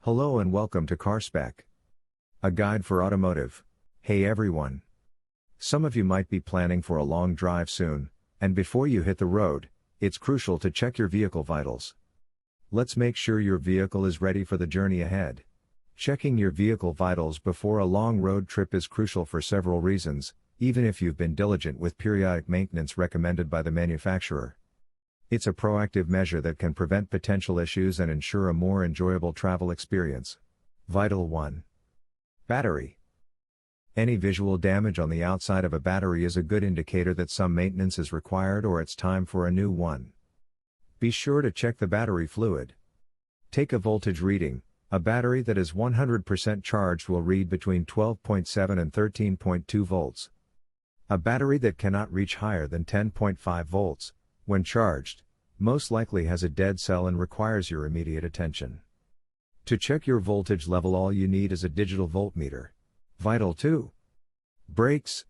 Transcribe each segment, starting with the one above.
Hello and welcome to CarSpec, a guide for automotive. Hey everyone. Some of you might be planning for a long drive soon, and before you hit the road, it's crucial to check your vehicle vitals. Let's make sure your vehicle is ready for the journey ahead. Checking your vehicle vitals before a long road trip is crucial for several reasons, even if you've been diligent with periodic maintenance recommended by the manufacturer. It's a proactive measure that can prevent potential issues and ensure a more enjoyable travel experience. Vital 1. Battery. Any visual damage on the outside of a battery is a good indicator that some maintenance is required or it's time for a new one. Be sure to check the battery fluid. Take a voltage reading. A battery that is 100% charged will read between 12.7 and 13.2 volts. A battery that cannot reach higher than 10.5 volts, when charged, most likely has a dead cell and requires your immediate attention. To check your voltage level, all you need is a digital voltmeter. Vital 2. Brakes.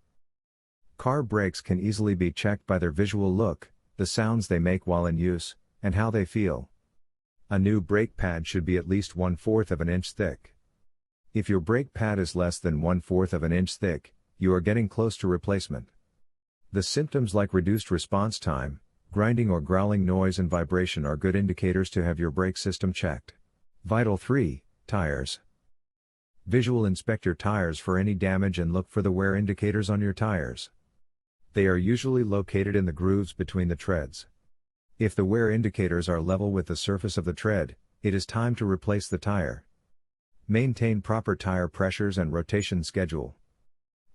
Car brakes can easily be checked by their visual look, the sounds they make while in use, and how they feel. A new brake pad should be at least 1/4 of an inch thick. If your brake pad is less than 1/4 of an inch thick, you are getting close to replacement. The symptoms like reduced response time, grinding or growling noise and vibration are good indicators to have your brake system checked. Vital 3. Tires. Visual inspect your tires for any damage and look for the wear indicators on your tires. They are usually located in the grooves between the treads. If the wear indicators are level with the surface of the tread, it is time to replace the tire. Maintain proper tire pressures and rotation schedule.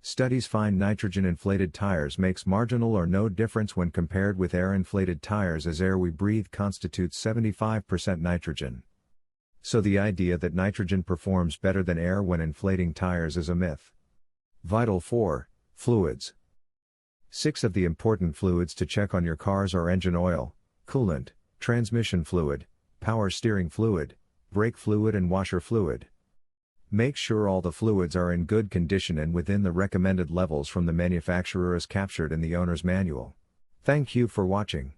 Studies find nitrogen-inflated tires makes marginal or no difference when compared with air-inflated tires, as air we breathe constitutes 75% nitrogen. So the idea that nitrogen performs better than air when inflating tires is a myth. Vital 4. Fluids. 6 of the important fluids to check on your cars are engine oil, coolant, transmission fluid, power steering fluid, brake fluid and washer fluid. Make sure all the fluids are in good condition and within the recommended levels from the manufacturer as captured in the owner's manual. Thank you for watching.